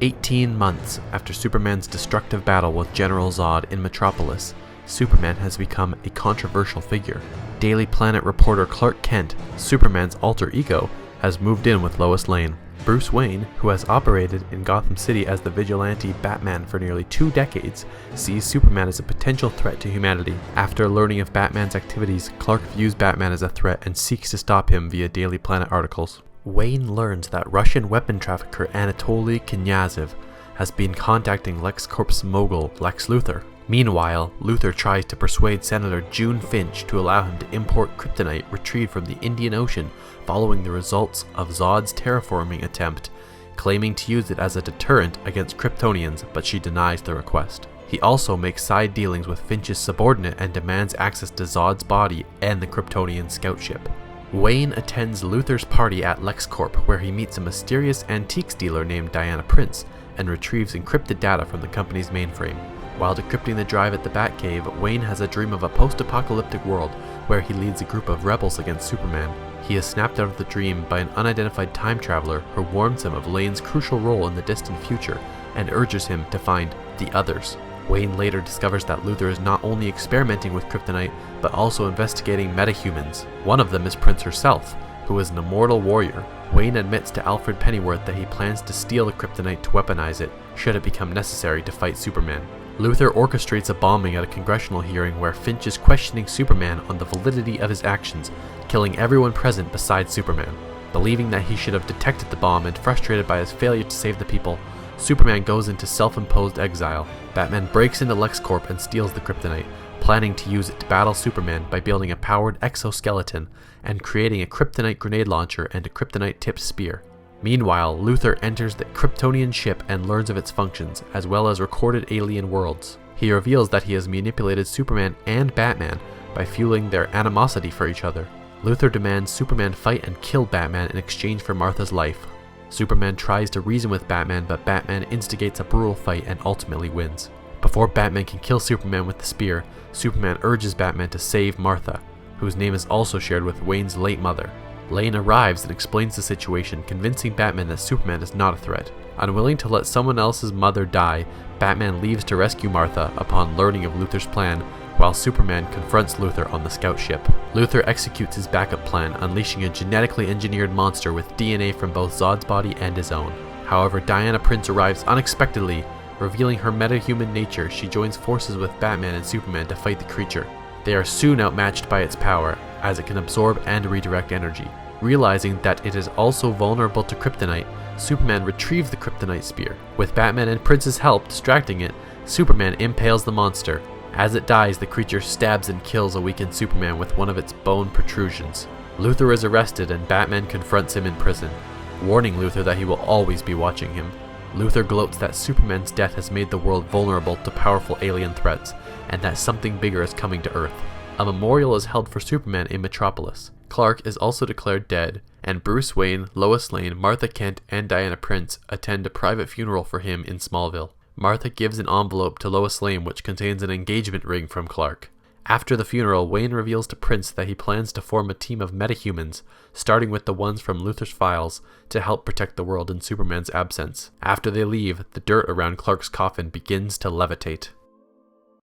18 months after Superman's destructive battle with General Zod in Metropolis, Superman has become a controversial figure. Daily Planet reporter Clark Kent, Superman's alter ego, has moved in with Lois Lane. Bruce Wayne, who has operated in Gotham City as the vigilante Batman for nearly 2 decades, sees Superman as a potential threat to humanity. After learning of Batman's activities, Clark views Batman as a threat and seeks to stop him via Daily Planet articles. Wayne learns that Russian weapon trafficker Anatoly Knyazov has been contacting LexCorp's mogul Lex Luthor. Meanwhile, Luthor tries to persuade Senator June Finch to allow him to import kryptonite retrieved from the Indian Ocean following the results of Zod's terraforming attempt, claiming to use it as a deterrent against Kryptonians, but she denies the request. He also makes side dealings with Finch's subordinate and demands access to Zod's body and the Kryptonian scout ship. Wayne attends Luthor's party at LexCorp, where he meets a mysterious antiques dealer named Diana Prince and retrieves encrypted data from the company's mainframe. While decrypting the drive at the Batcave, Wayne has a dream of a post-apocalyptic world where he leads a group of rebels against Superman. He is snapped out of the dream by an unidentified time traveler who warns him of Lane's crucial role in the distant future and urges him to find the others. Wayne later discovers that Luthor is not only experimenting with kryptonite, but also investigating metahumans. One of them is Prince herself, who is an immortal warrior. Wayne admits to Alfred Pennyworth that he plans to steal the kryptonite to weaponize it, should it become necessary to fight Superman. Luthor orchestrates a bombing at a congressional hearing where Finch is questioning Superman on the validity of his actions, killing everyone present besides Superman. Believing that he should have detected the bomb and frustrated by his failure to save the people, Superman goes into self-imposed exile. Batman breaks into LexCorp and steals the kryptonite, planning to use it to battle Superman by building a powered exoskeleton and creating a kryptonite grenade launcher and a kryptonite-tipped spear. Meanwhile, Luthor enters the Kryptonian ship and learns of its functions, as well as recorded alien worlds. He reveals that he has manipulated Superman and Batman by fueling their animosity for each other. Luthor demands Superman fight and kill Batman in exchange for Martha's life. Superman tries to reason with Batman, but Batman instigates a brutal fight and ultimately wins. Before Batman can kill Superman with the spear, Superman urges Batman to save Martha, whose name is also shared with Wayne's late mother. Lane arrives and explains the situation, convincing Batman that Superman is not a threat. Unwilling to let someone else's mother die, Batman leaves to rescue Martha upon learning of Luthor's plan, while Superman confronts Luthor on the scout ship. Luthor executes his backup plan, unleashing a genetically engineered monster with DNA from both Zod's body and his own. However, Diana Prince arrives unexpectedly. Revealing her metahuman nature, she joins forces with Batman and Superman to fight the creature. They are soon outmatched by its power, as it can absorb and redirect energy. Realizing that it is also vulnerable to kryptonite, Superman retrieves the kryptonite spear. With Batman and Prince's help distracting it, Superman impales the monster. As it dies, the creature stabs and kills a weakened Superman with one of its bone protrusions. Luthor is arrested and Batman confronts him in prison, warning Luthor that he will always be watching him. Luthor gloats that Superman's death has made the world vulnerable to powerful alien threats, and that something bigger is coming to Earth. A memorial is held for Superman in Metropolis. Clark is also declared dead, and Bruce Wayne, Lois Lane, Martha Kent, and Diana Prince attend a private funeral for him in Smallville. Martha gives an envelope to Lois Lane which contains an engagement ring from Clark. After the funeral, Wayne reveals to Prince that he plans to form a team of metahumans, starting with the ones from Luthor's files, to help protect the world in Superman's absence. After they leave, the dirt around Clark's coffin begins to levitate.